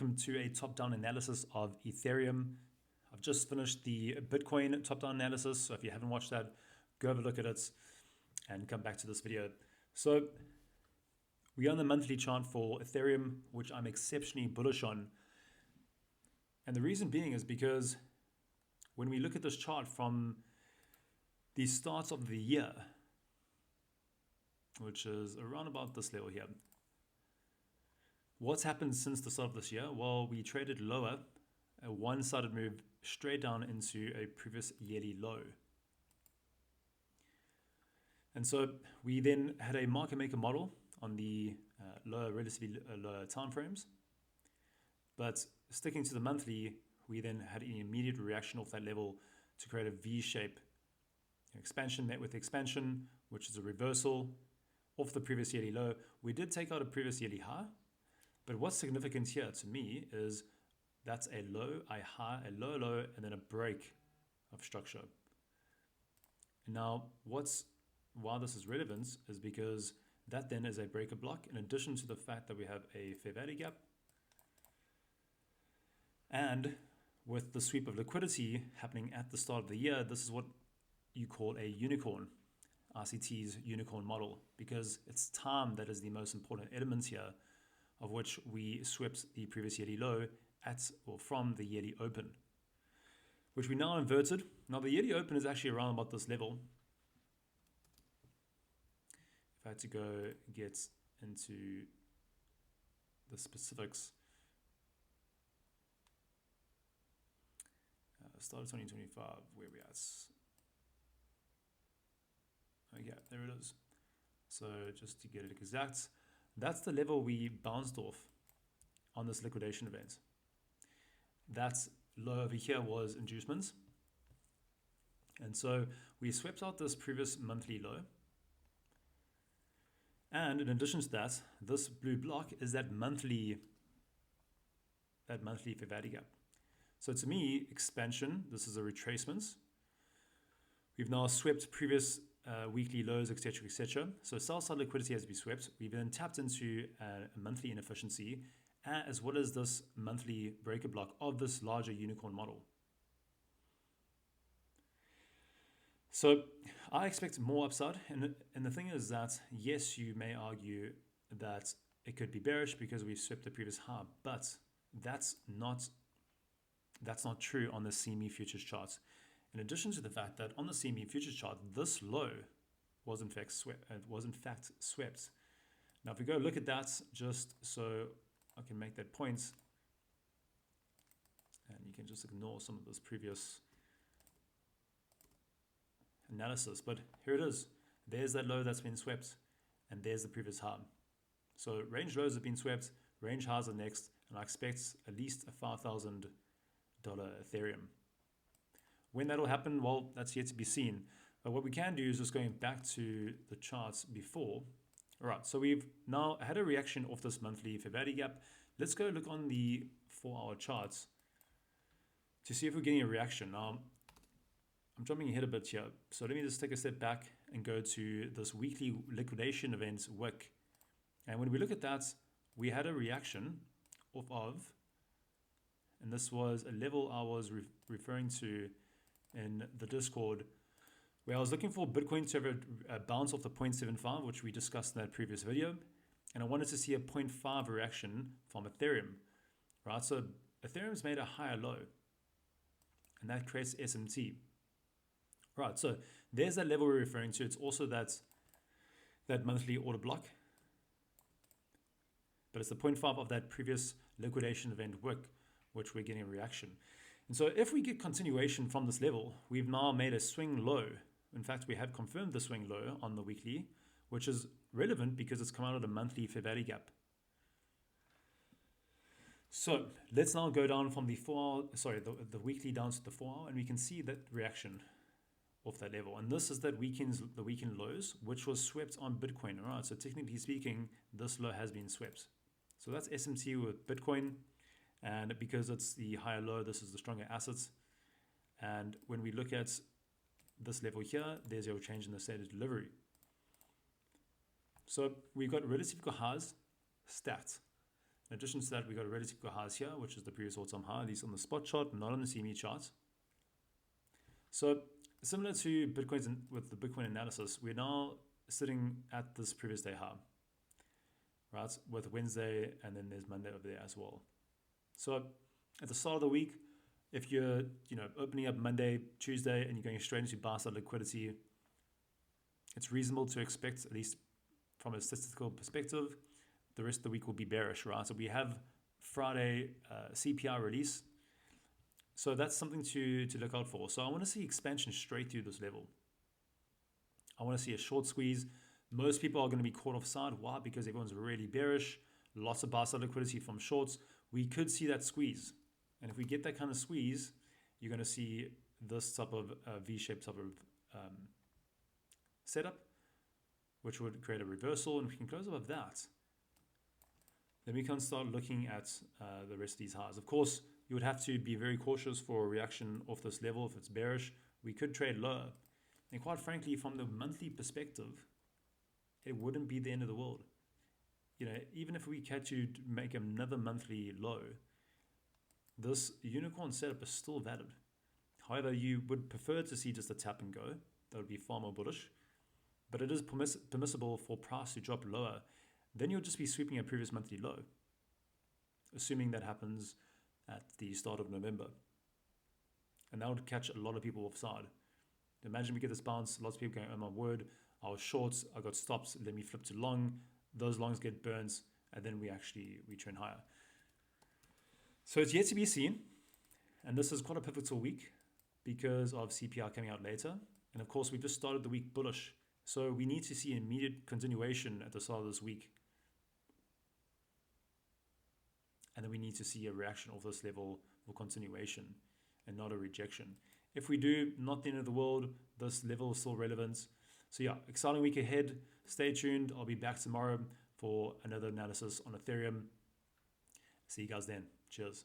Welcome to a top-down analysis of Ethereum. I've just finished the Bitcoin top-down analysis, so if you haven't watched that, go have a look at it and come back to this video. So we're on the monthly chart for Ethereum, which I'm exceptionally bullish on. And the reason being is because when we look at this chart from the start of the year, which is around about this level here, what's happened since the start of this year? Well, we traded lower, a one-sided move straight down into a previous yearly low. And so we then had a market maker model on the relatively lower time frames. But sticking to the monthly, we then had an immediate reaction off that level to create a V-shape expansion, met with expansion, which is a reversal off the previous yearly low. We did take out a previous yearly high. But what's significant here to me is that's a low, a high, a low, low, and then a break of structure. And now, why this is relevant is because that then is a breaker block, in addition to the fact that we have a fair value gap. And with the sweep of liquidity happening at the start of the year, this is what you call a unicorn, RCT's unicorn model, because it's time that is the most important element here, of which we swept the previous yearly low at or from the yearly open, which we now inverted. Now the yearly open is actually around about this level. If I had to go get into the specifics, start of 2025, where we at? Okay, there it is. So just to get it exact, that's the level we bounced off on this liquidation event. That low over here was inducements. And so we swept out this previous monthly low. And in addition to that, this blue block is that monthly fair value gap. So to me, expansion, this is a retracement. We've now swept previous weekly lows, etc., etc. So sell-side liquidity has been swept. We've then tapped into a monthly inefficiency, as well as this monthly breaker block of this larger unicorn model. So I expect more upside, and the thing is that yes, you may argue that it could be bearish because we've swept the previous high, but that's not true on the CME futures chart. In addition to the fact that on the CME futures chart, this low was in fact swept. Now, if we go look at that, just so I can make that point, and you can just ignore some of this previous analysis, but here it is. There's that low that's been swept, and there's the previous high. So range lows have been swept, range highs are next, and I expect at least a $5,000 Ethereum. When that'll happen, well, that's yet to be seen. But what we can do is just going back to the charts before. All right, so we've now had a reaction off this monthly fair value gap. Let's go look on the 4-hour charts to see if we're getting a reaction. Now, I'm jumping ahead a bit here. So let me just take a step back and go to this weekly liquidation event wick. And when we look at that, we had a reaction off of, and this was a level I was referring to in the Discord, where I was looking for Bitcoin to have a bounce off the 0.75, which we discussed in that previous video. And I wanted to see a 0.5 reaction from Ethereum, right? So Ethereum's made a higher low, and that creates SMT. Right, so there's that level we're referring to. It's also that monthly order block, but it's the 0.5 of that previous liquidation event wick, which we're getting a reaction. And so if we get continuation from this level, we've now made a swing low. In fact, we have confirmed the swing low on the weekly, which is relevant because it's come out of the monthly fair value gap. So let's now go down from the weekly down to the 4-hour, and we can see that reaction off that level. And this is the weekend lows, which was swept on Bitcoin. All right, so technically speaking, this low has been swept. So that's SMT with Bitcoin. And because it's the higher low, this is the stronger assets. And when we look at this level here, there's your change in the state of delivery. So we've got relative highs stat. In addition to that, we got a relative highs here, which is the previous all-time high, at least on the spot chart, not on the CME chart. So similar to Bitcoin's with the Bitcoin analysis, we're now sitting at this previous day high, right? With Wednesday, and then there's Monday over there as well. So at the start of the week, if you're opening up Monday, Tuesday, and you're going straight into buy side liquidity, it's reasonable to expect, at least from a statistical perspective, the rest of the week will be bearish, right? So we have Friday CPI release. So that's something to look out for. So I want to see expansion straight through this level. I want to see a short squeeze. Most people are going to be caught offside. Why? Because everyone's really bearish. Lots of buy side liquidity from shorts. We could see that squeeze. And if we get that kind of squeeze, you're going to see this type of V-shaped type of setup, which would create a reversal. And if we can close above that, then we can start looking at the rest of these highs. Of course, you would have to be very cautious for a reaction off this level. If it's bearish, we could trade lower. And quite frankly, from the monthly perspective, it wouldn't be the end of the world. Even if we had to make another monthly low, this unicorn setup is still valid. However, you would prefer to see just a tap and go. That would be far more bullish. But it is permissible for price to drop lower. Then you'll just be sweeping a previous monthly low, assuming that happens at the start of November. And that would catch a lot of people offside. Imagine we get this bounce, lots of people going, oh my word, I was shorts, I got stops, let me flip to long. Those longs get burns, and then we trend higher. So it's yet to be seen. And this is quite a pivotal week because of CPI coming out later. And of course, we just started the week bullish. So we need to see immediate continuation at the start of this week. And then we need to see a reaction of this level for continuation and not a rejection. If we do, not the end of the world, this level is still relevant. So yeah, exciting week ahead. Stay tuned. I'll be back tomorrow for another analysis on Ethereum. See you guys then. Cheers.